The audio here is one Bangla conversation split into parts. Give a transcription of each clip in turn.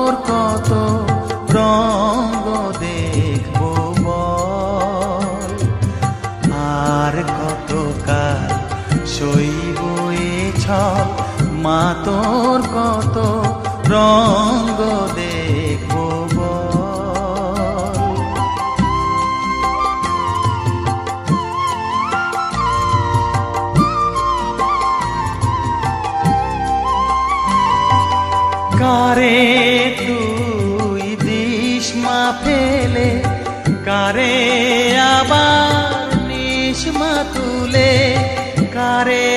তোর কত রঙ্গ দেখবো বল, আর কতকাল সইব এ ছল, মা তোর কত রঙ্গ দেখবো বল। কারে তুই দিস মা ফেলে, কারে আবার নিস মা তুলে, কারে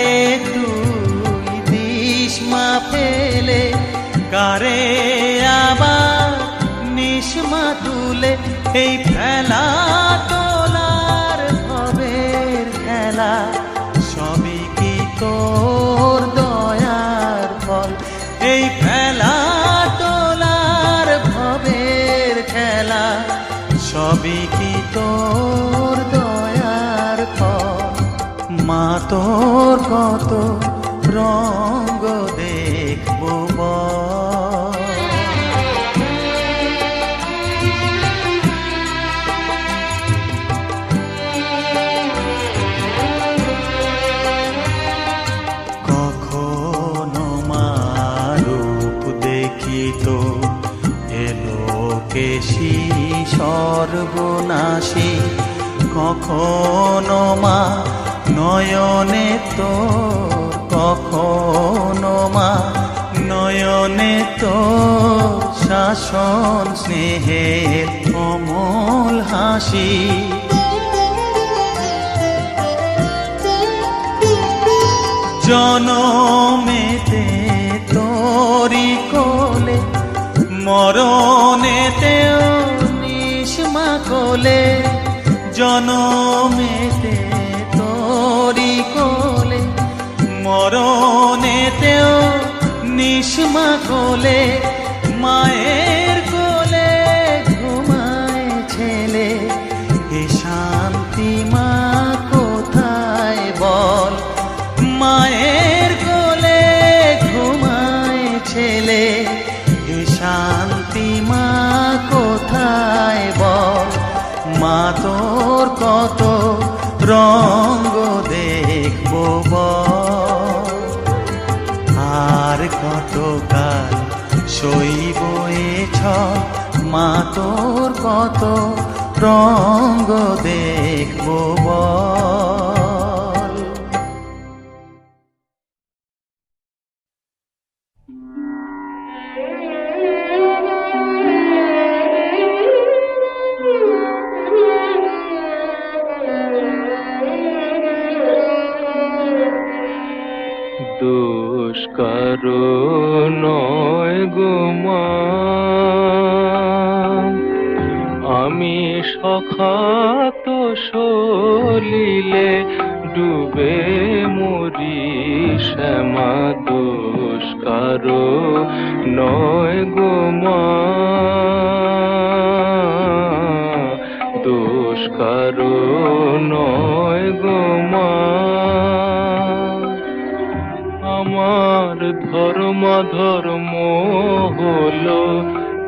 তুই দিস মা ফেলে, কারে আবার নিস মা তুলে। এই ফেলা তোলার ভবের খেলা, সবই কি তোর দয়ার ফল। এই ফেলা তোলার ভবের খেলা, সবই কি তোর দয়ার ফল। মা তোর কত রঙ্গ দেখবো বল। কখনো মা রূপ দেখিত এলোকেশী সর্বনাশী, কখনো মা নয়নে তোর, কখনো মা নয়নে তোর শাসন স্নেহের অমল হাসি। জনমেতে তোরি কোলে, মরণেতেও নিস মা কোলে। জনমেতে তোরি কোলে, মরণেতেও নিস মা কোলে। মায়ের কোলে ঘুমায় ছেলে, এ শান্তি মা কোথায় বল। মায়ের কোলে ঘুমায় ছেলে, এ শান্তি মা কোথায় বল। মা তোর কত রঙ্গ দেখবো বল, আর কতকাল সইব এ ছল। মা তোর কত রঙ্গ দেখবো বল। দোষ কারো নয় গো মা, আমি সখাত সলিলে ডুবে মরি শ্যামা। দোষ কারো নয় গো মা, দোষ কারো নয় গো মা। আমার ধর্ম ধর্ম হলো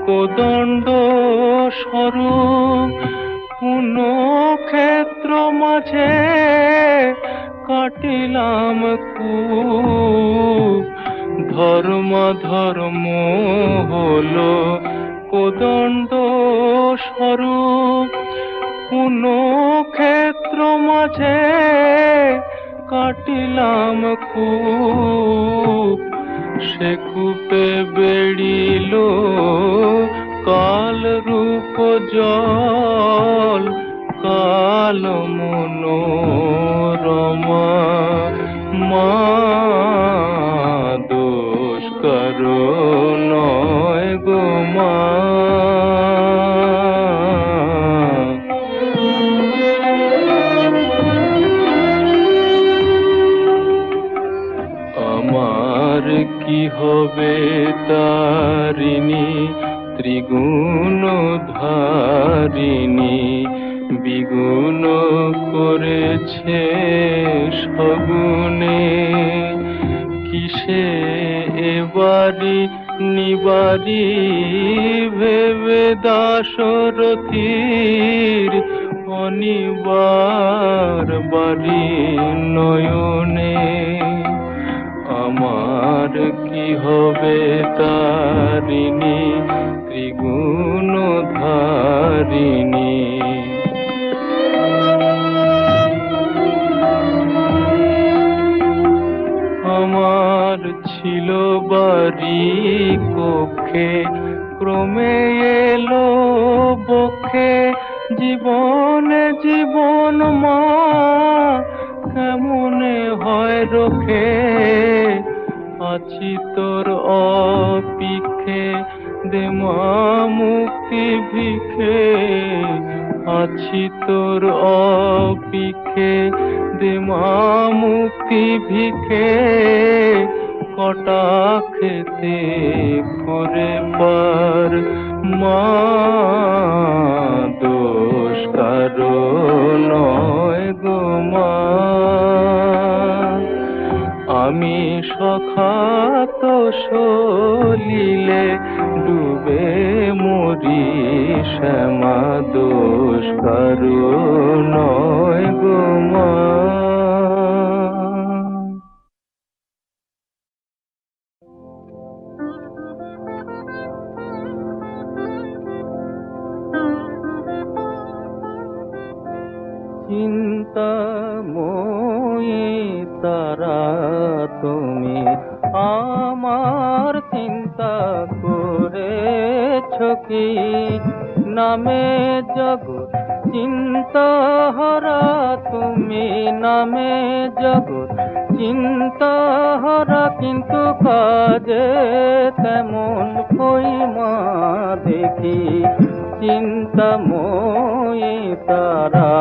কোদণ্ড স্বরূপ, কোন ক্ষেত্র মাঝে কাটিলাম কূপ। ধর্ম ধর্ম হলো কোদণ্ড স্বরূপ, কোন ক্ষেত্র মাঝে কাটিলাম কূপ। সে কূপে বেড়িল কাল রূপ জল, কাল মনোরমা। মা দোষ কারো নয় গো মা। আমার কি হবে তারিণী ত্রিগুণ ধারিণী, বিগুণ করেছে সগুণে। কিসে এবারি নিব বাড়ি ভেবে দাশরথীর অনিবার বাড়ি নয়নে। আমার কি হবে তারিণী ত্রিগুণ ধারিণী। আমার ছিল বাড়ি কক্ষে, ক্রমে এলো বক্ষে জীবনে জীবন মা কেমনে হয় রক্ষে। আছি তোর অপিক্ষে দে মা মুক্তি ভিক্ষে। আছি তোর অপিক্ষে দে মা মুক্তি ভিক্ষে। কটাক্ষেতে করে পার মা দোষ কারো নয় গো মা। আমি সখাত সলিলে ডুবে মরি শ্যামা দোষ কারো নয় গো মা। চিন্তাময়ী তারা তুমি আমার চিন্তা করেছ কি? নামে জগৎ চিন্তাহারা তুমি, নামে জগৎ চিন্তাহারা, কিন্তু কাজে তেমন কই মা দেখি। চিন্তাময়ী তারা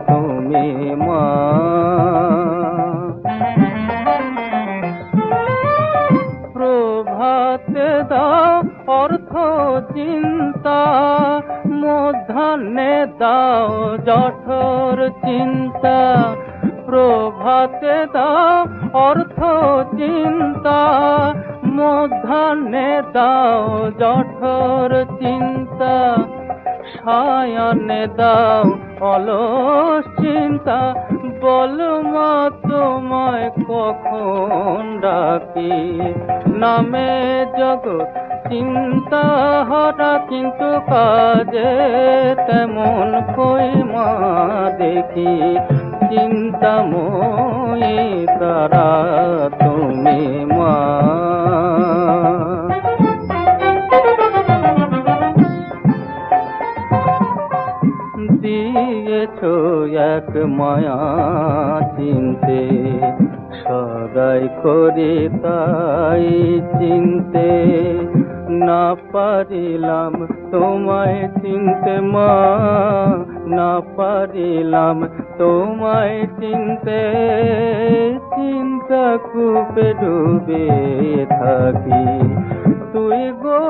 তুমি মা। প্রভাতে দাও অর্থ চিন্তা, মধ্যাহ্নে দাও জঠর চিন্তা। প্রভাতে দাও অর্থ চিন্তা, মধ্যাহ্নে দাও জঠর চিন্তা। সায়াহ্নে দাও অলস চিন্তা, বল মা তোমায় কখন ডাকি। নামে জগৎ চিন্তাহারা, কিন্তু কাজে তেমন কই মা দেখি। চিন্তাময়ী তারা তুমি মা। দিয়েছ এক মায়া চিনতে, সদাই করে তাই চিনতে। না পারিলাম তোমায় চিনতে মা, না পারিলাম তোমায় চিনতে। চিন্তা কূপে ডুবে থাকি, তুই গো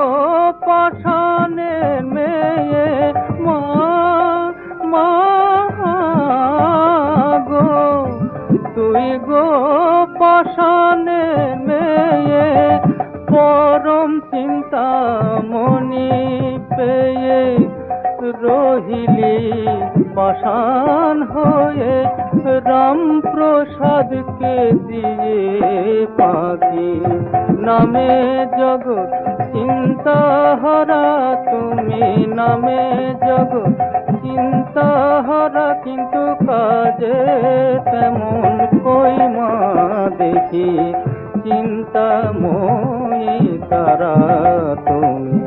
পাষাণের মেয়ে মা। মা গো তুই গো পাষাণের মেয়ে, পরম চিন্তা মনি পেয়ে রহিলি পাষাণ হয়ে। রাম প্রসাদকে দিয়ে পাখি, নামে জগৎ চিন্তাহারা তুমি, নামে জগৎ চিন্তাহারা, কিন্তু কাজে তেমন কই মা দেখি। চিন্তাময়ী তারা তুমি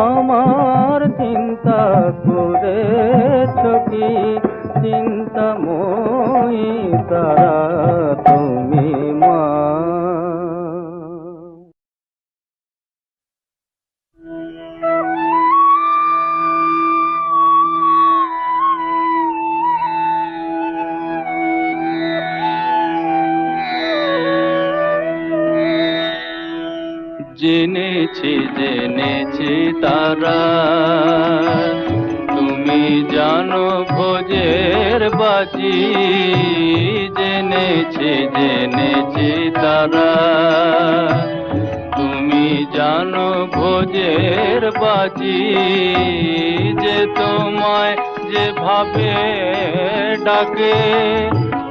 আমার চিন্তা করেছ কি? চিন্তাময়ী তারা তুমি মা। জেনেছি জেনেছি তারা, তুমি জানো ভোজের বাজি। জেনেছি জেনেছি তারা, তুমি জানো ভোজের বাজি, যে তোমায় যেভাবে ডাকে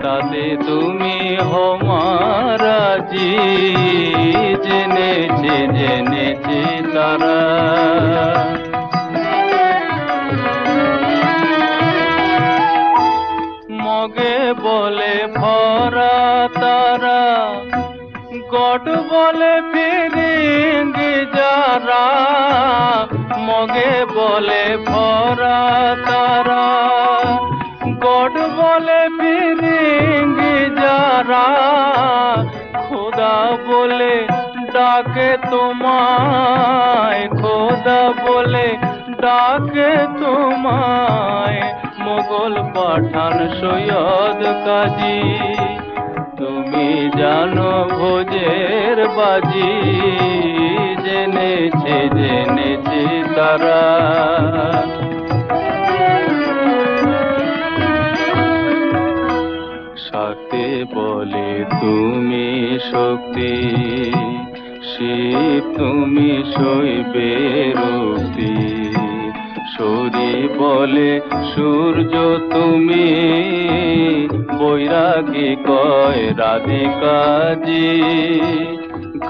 তাতে তুমি হমারাজি, জেনেছে তারা। মগে বলে ভরা তারা, গড বলে ফিরিঙ্গি যারা, মগে বলে ভরা তারা, গড বলে ফিরিঙ্গি যারা, খোদা বলে ডাকে তোমায়, খোদা বলে ডাকে তোমায়, মোগল পাঠান সৈয়দ কাজী, তুমি জানো ভোজের বাজি, জেনেছে তারা। সাথে বলে তুমি শক্তি, শিব তুমি শৈবে রক্তি, শরী বলে সূর্য তুমি, বৈরাগী কয় রাধিকাজি,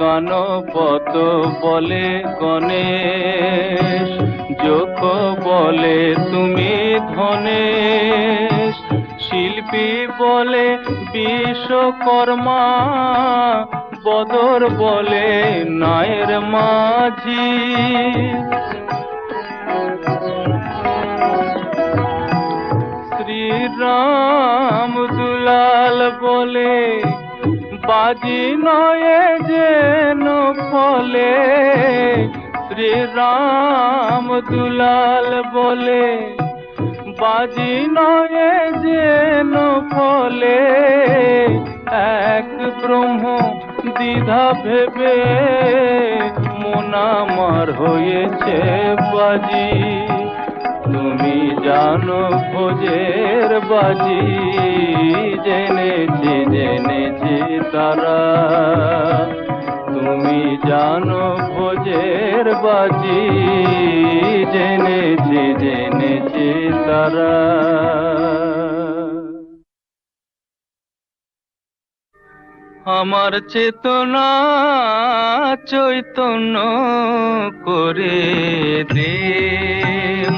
গানপত বলে গণেশ, যক্ষ বলে তুমি ধনেশ, শিল্পী বলে বিশ্বকর্মা, বদর বলে নায়ের মাঝি, শ্রীরাম দুলাল বলে বাজি নয়ে যেন ফলে, শ্রীরাম দুলাল বলে বাজি নয়ে যেন ফলে, এক ব্রহ্ম দ্বিধা ভেবে মন আমার হয়েছে বাজি, তুমি জানো ভোজের বাজি, জেনেছে তারা, তুমি জানো ভোজের বাজি, জেনেছে তারা। আমার চেতনা চৈতন্য করে দে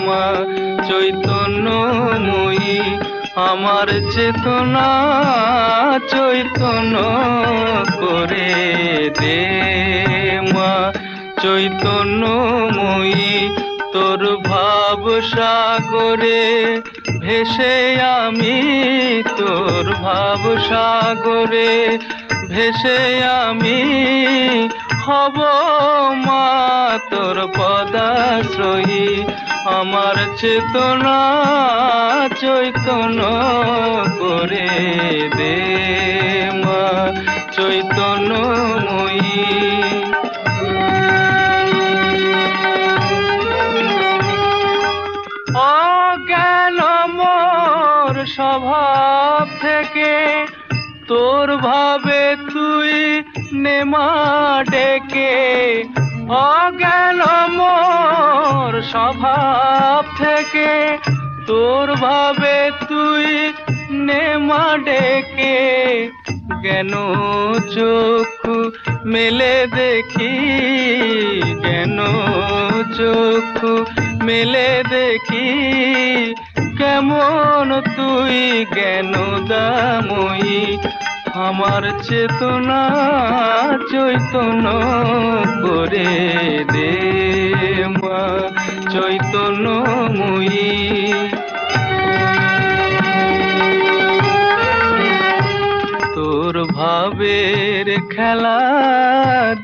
মা, চৈতন্যময়ী আমার চেতনা চৈতন্য করে দে মা, চৈতন্যময়ী তোর ভাব সাগরে ভেসে আমি, তোর ভাব সাগরে ভেসে আমি হব মা, তোর পদাশ্রয়ী আমার চেতনা চৈতন্য করে দে মা, চৈতন্যময়ী। অজ্ঞান মোর স্বভাব থেকে তোর ভাবে তুই নেমা ডেকে, অজ্ঞান মোর স্বভাব থেকে তোর ভাবে তুই নেমা ডেকে, জ্ঞান চক্ষু মেলে দেখি, জ্ঞান চক্ষু মেলে দেখি, কেমন তুই জ্ঞান দাময়ী আমার চেতনা চৈতন্য করে দে মা, চৈতন্যময়ী। তোর ভাবের খেলা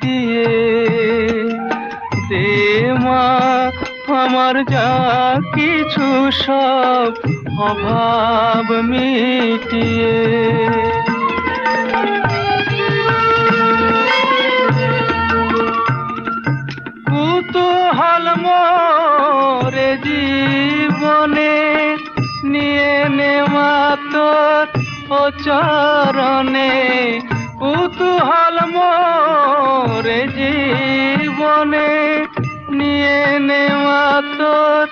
দিয়ে দে মা আমার যা কিছু সব অভাব মিটিয়ে, কুতূহল মোরে জীবনে নিয়ে নে মা তোর ও চরণে, কুতূহল মোরে জীবনে নিয়ে নেওয়া তোর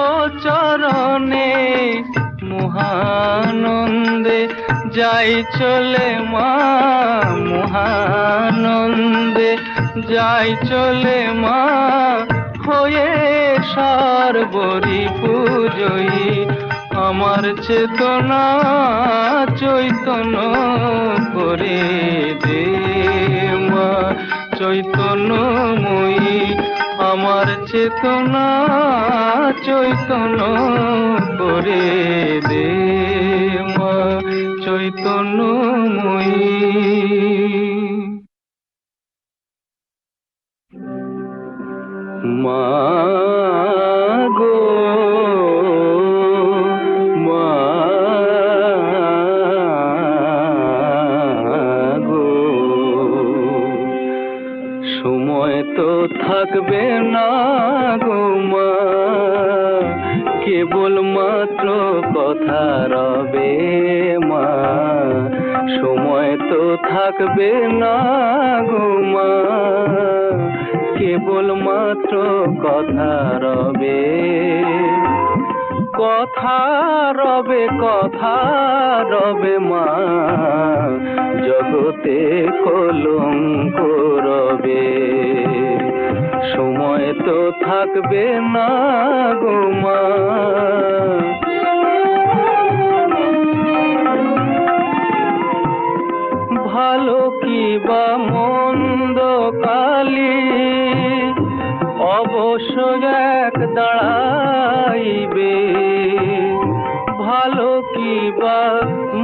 ও চরণে মহানন্দে যাই চলে মা মহানন্দে যাই চলে মা হয়ে সর্বরি পূজয়ী আমার চেতনা চৈতন্য করে দে মা চৈতন্যময়ী আমার চেতনা চৈতন্য করে দে মা চৈতন্যময়ী মা গো মা গো সময় তো থাকবে না গো মা কেবল মাত্র কথা রবে মা সময় তো থাকবে না গো মা কেবল মাত্র কথা রবে কথা রবে মা জগতে কলঙ্ক রবে সময় তো থাকবে না গো মা ভালো কি বা মন্দ কালি অবশ্য এক দাঁড়াইবে ভালো কি বা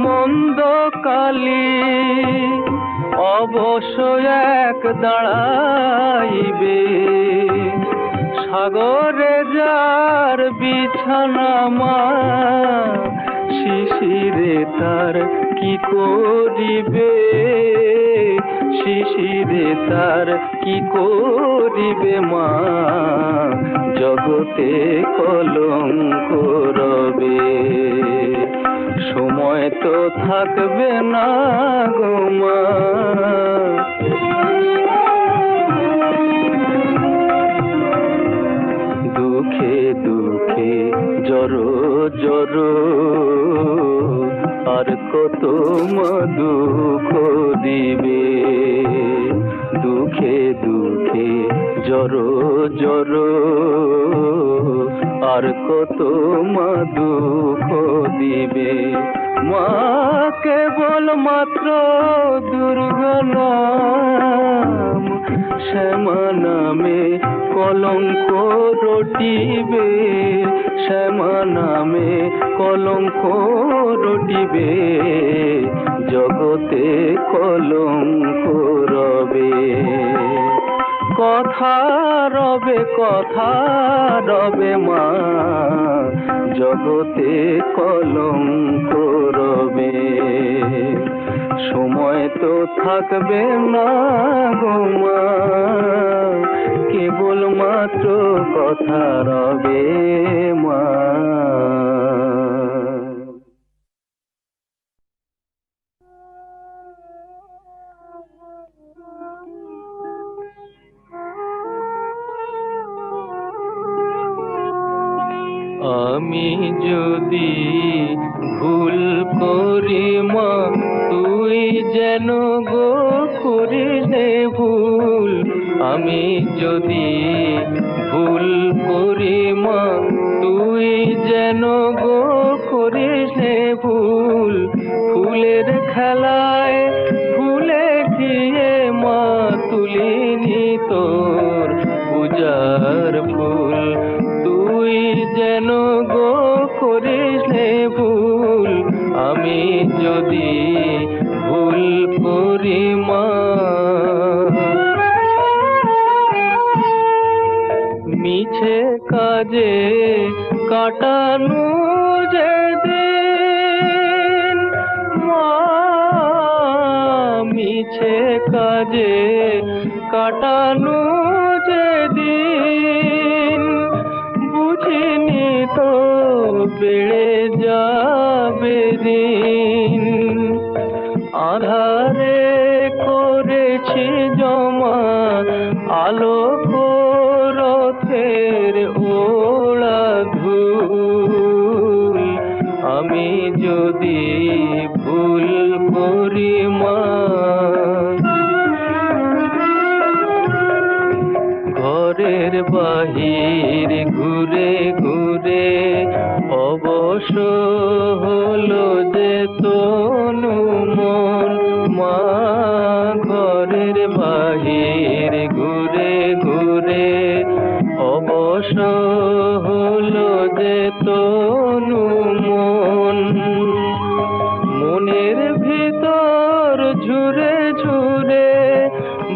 মন্দ কালি অবশ্য এক দাঁড়াইবে সাগরে যার বিছানা মা শিশিরে তার কি করিবে শিশিরে তার কি করিবে মা জগতে কলঙ্ক রবে সময় তো থাকবে না গো মা দুঃখে দুঃখে জড়ো জড়ো আর কত মা দুঃখ দিবে দুঃখে দুঃখে জড়ো জড়ো আর কত মা দুঃখ দিবে মা কেবল মাত্র দুর্গা নাম শ্যামা নামে কলঙ্ক রটিবে শ্যামা নামে কলঙ্ক রটিবে জগতে কলঙ্ক রবে কথা রবে মা জগতে কলঙ্ক রবে সময় তো থাকবে না গো মা কেবল মাত্র কথা রবে মা আমি যদি ভুল করি মা তুই যেন গো করিস নে ভুল আমি যদি ভুল করি মা তুই যেন গো করিস নে ভুল ফুলের খেলায় ফুলে গিয়ে মা তুলিনি তোর পূজার ফুল তুই যেন গো করিস নে ভুল আমি যদি ভুল করি মা মিছে কাজে কাটানো যেদিন মা মিছে কাজে কাটানো যেদিন বুঝিনি তো বেড়ে যাবে দিন আধারে যদি ভুল করি মা, ঘরের বাহির ঘুরে ঘুরে অবশ্য হলো যে তনু মন মা, ঘরের বাহির ঘুরে ঘুরে অবশ্য হলো যে তনু মন, মনের ভিতর ঝুরে ঝুরে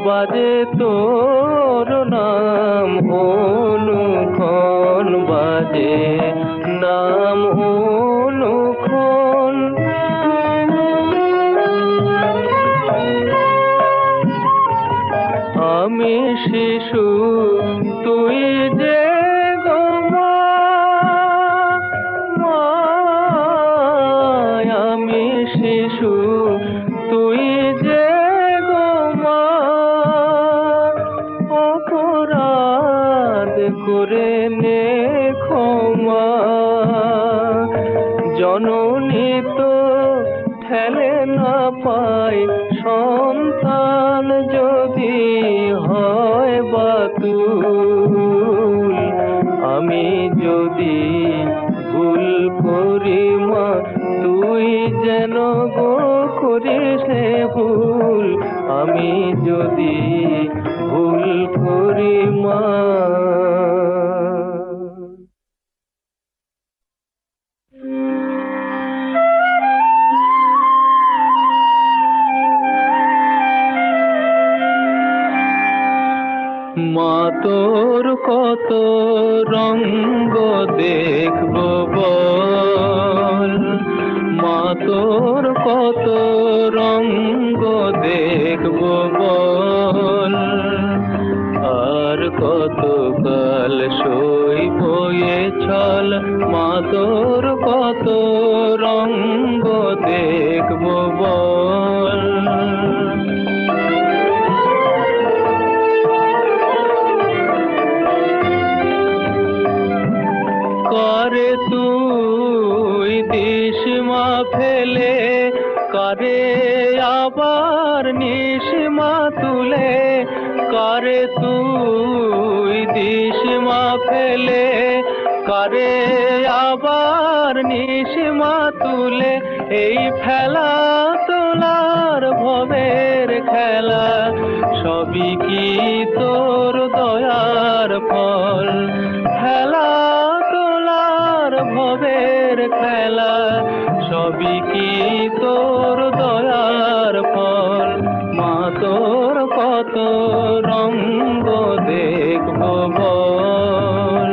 বাজে তোর নাম অনুক্ষণ, বাজে নাম অনুক্ষণ। আমি শিশু তুই যে গো মা, মা, আমি শিশু তুই যে গো মা, অপরাধ করে নে ক্ষমা, জননী তো ঠেলে না পায় সন্তান যদি হয় বাতুল, আমি যদি ভুল করি মা তুই যেন গো করিস ভুল, আমি যদি ভুল করি মা। মা তোর কত রঙ্গ দেখব বল, মা তোর কত রঙ্গ দেখব বল, আর কত কাল সইব এ ছল, মা তোর কত রঙ্গ দেখব বল। কারে তুই দিস মা ফেলে, কারে আবার নিস মা তুলে, কারে তুই দিস মা ফেলে, কারে আবার নিস মা তুলে, এই ফেলা তোলার ভবের খেলা সবই কি তোর দয়ার ফল, খেলা ভবের খেলা সবই কি তোর দয়ার ফল, মা তোর কত রঙ্গ দেখব বল।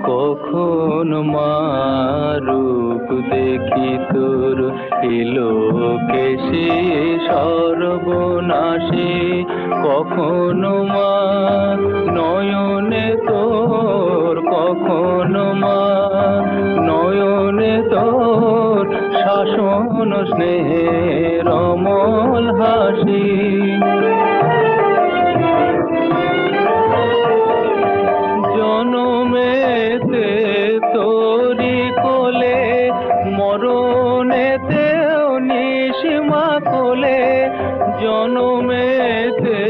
কখন মা রূপ দেখি তোর এলো কেশে সর্বনাশী, কখনো মা নয়নে তোর, কখনো মা নয়নে তোর শাসন স্নেহের অমল হাসি, জনমেতে তোরি কোলে মরণেতেও নিস মা কোলে, জনমেতে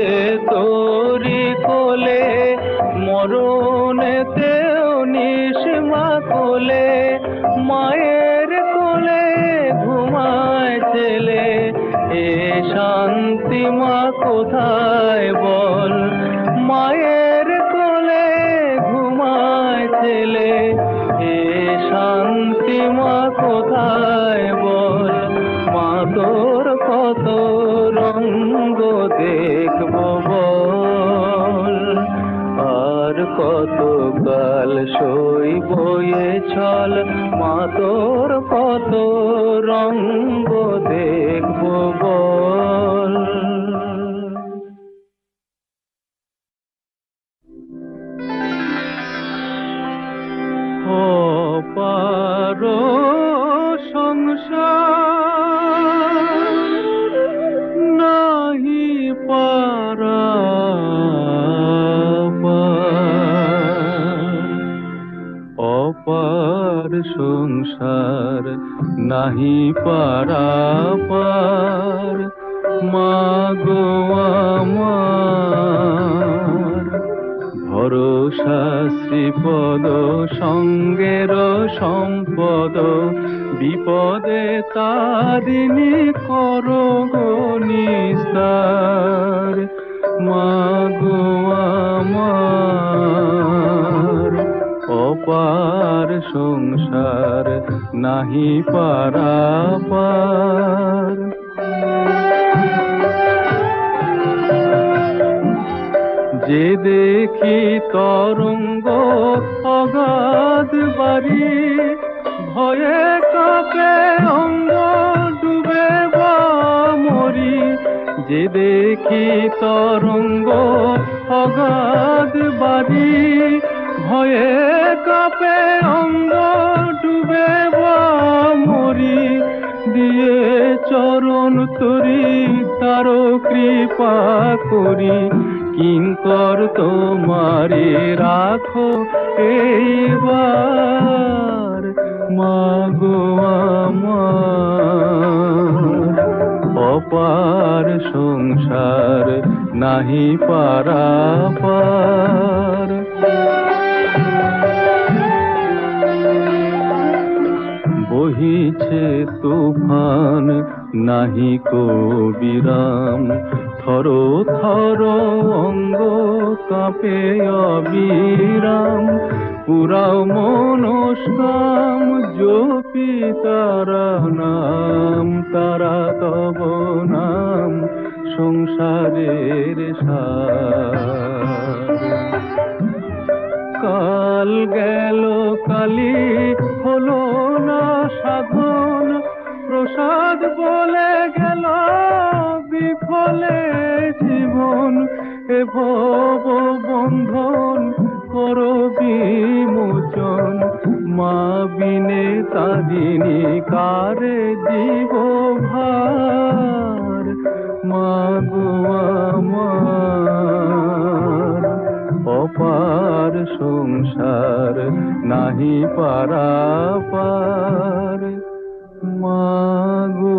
তোরি কোলে মরণেতেও নিস মা কোলে, মায়ের কোলে ঘুমায় ছেলে, এ শান্তি মা কোথায় বল, মায়ের কোলে ঘুমায় ছেলে, এ শান্তি মা কোথায় বল, মা তোর কত রঙ্গ দেখব বল, আর কত কাল সইব এ ছল, মা তোর কত রঙ্গ দেখব বল। অপার সংসার নাহি পারা নাহি পারাপার। মাগো আমার ভরসা শ্রীপদ সঙ্গের সম্পদ, বিপদে তারিণী করো গো নিস্তার। মাগো আমার অপার সংসার নাহি পারাপার। যে দেখি তরঙ্গ অগাধ বাড়ি, ভয়ে কাঁপে অঙ্গ ডুবে বা মরি। যে দেখি তরঙ্গ অগাধ বাড়ি, ভয়ে কাঁপে অঙ্গ ডুবে বা মরি। দিয়ে চরণ তরি তারো কৃপা করি, কিঙ্কর তোমারে রাখো এইবার। মাগো আমার অপার সংসার নাহি পারাপার। বহিছে তুফান নাহি কো বিরাম, থর থর অঙ্গ কাঁপে অবিরাম। পুরাও মনস্কাম জপি তারা নাম, তারা তব নাম সংসারের সার। কাল গেল কালি হলো না সাধন, প্রসাদ বলে গেল বিফলে জীবন। এ ভব বন্ধন করো বিমোচন, মা বিনে তারিণী কারে জীব ভার। মাগো আমার অপার সংসার নাহি পারাপার। মাগো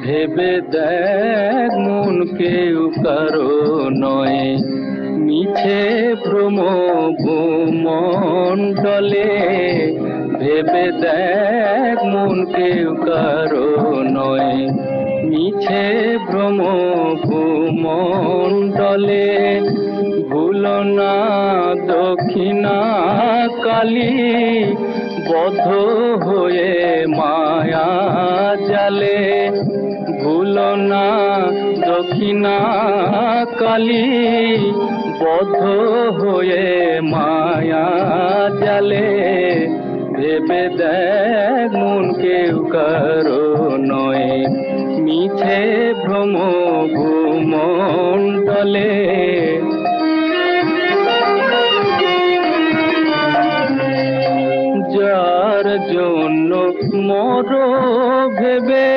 ভেবে দেখ মন কেউ কারো নয়, মিছে ভ্রম ভূমণ্ডলে। ভেবে দেখ মন কেউ কারো নয়, মিছে ভ্রম ভূমণ্ডলে। ভুলো না দক্ষিণা কালী, বদ্ধ হয়ে মায়া জালে। ভুলো না দক্ষিণা কালী, বদ্ধ হয়ে মায়া জালে। ভেবে দেখ মন কেউ কারো নয়, মিছে ভ্রম ভূমণ্ডলে। যার জন্য মর ভেবে,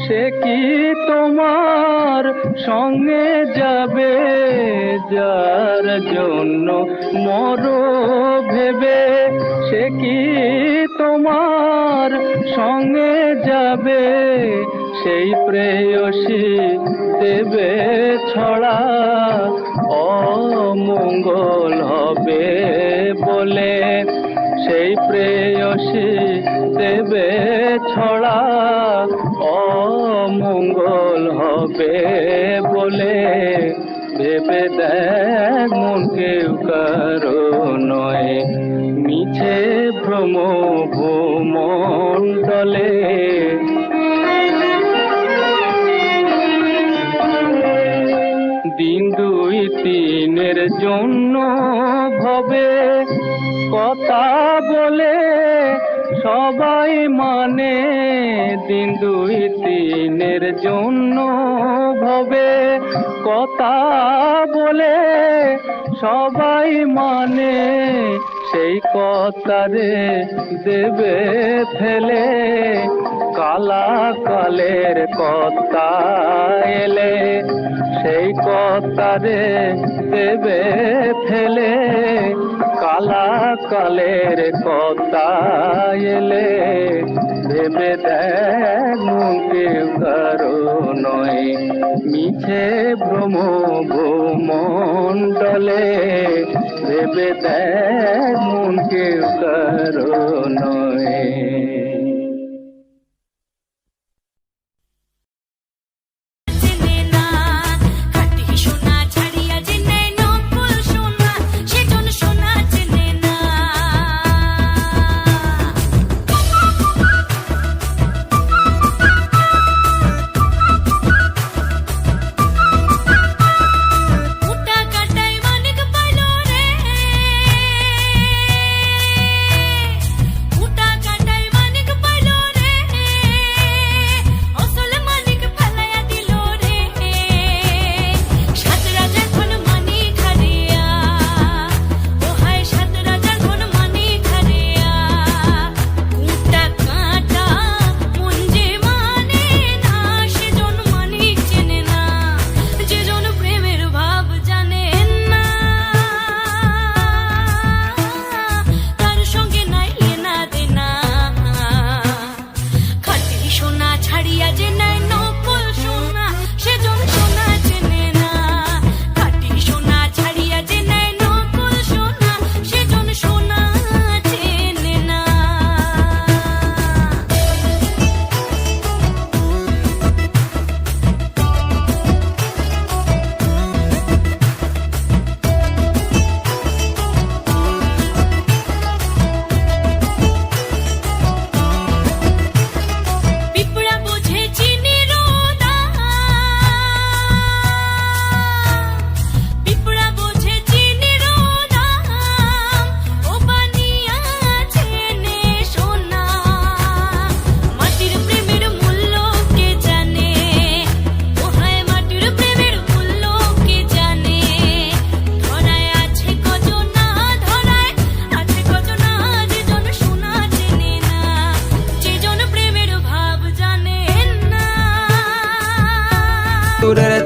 সে কি তোমার সঙ্গে যাবে? যার জন্য মর ভেবে, সে কি তোমার সঙ্গে যাবে? সেই প্রেয়সী দেবে ছড়া, অমঙ্গল হবে বলে। সেই প্রেয়সী দেবে ছড়া, অমঙ্গল হবে বলে। ভেবে দেখ মন কেউ কারো নয়, মিছে ভ্রম ভূমণ্ডলে। দিন দুই তিনের জন্য ভবে কথা বলে সবাই মানে। দিন দুই তিনের জন্য ভবে কথা বলে সবাই মানে। সেই কথারে দেবে ফেলে, কালা কালের কথা এলে সেই কথারে দেবে ফেলে, কালা কালের কথা এলে ভেবে দেখ কেউ কারো নয়, মিছে ভ্রম ভূমণ্ডলে ভেবে দেখ কেউ কারো নয়।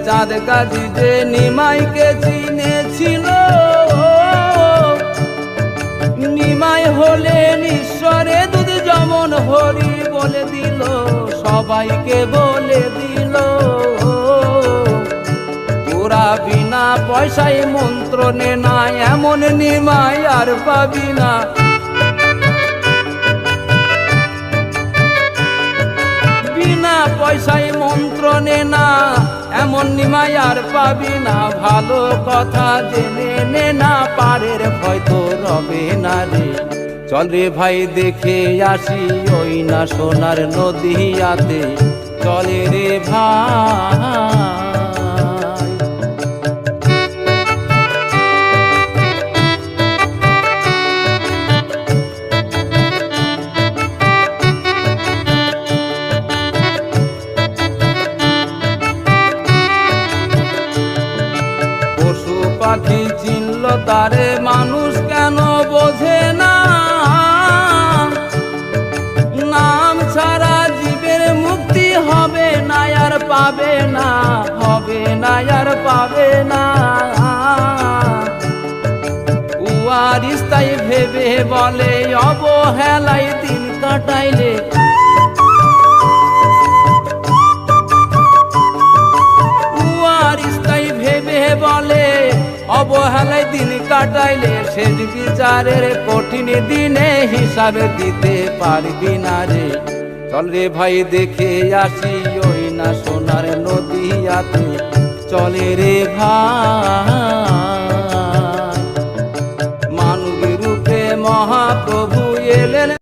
চাঁদ গাজি যে নিমাইকে চিনেছিল, নিমাই হলেন ঈশ্বরে দুধ যেমন হরি বলে দিল, সবাইকে বলে দিল। তোরা বিনা পয়সায় মন্ত্র নে না, এমন নিমাই আর পাবি না। বিনা পয়সায় মন্ত্র নে না, এমন নিমাই আর পাবি না। ভালো কথা জেনে নে না, পারের ভয় তো রবে না রে। চল রে ভাই দেখে আসি ওই না সোনার নদীয়াতে, চলে রে ভাই। পাখি চিনল তারে মানুষ কেন বোঝে না, নাম ছাড়া জীবের মুক্তি হবে না আর পাবে না, হবে না আর পাবে না। উয়ারিস তাই ভেবে বলে অবহেলায় দিন কাটাইলে, উয়ারিস তাই ভেবে বলে অবহেলায় দিন কাটাইলে, শেষ বিচারের কঠিন দিনে হিসাব দিতে পারবি না রে। চল রে ভাই দেখে আসি ওই না সোনার নদীয়াতে, চলে রে ভাই। মানব রূপে মহাপ্রভু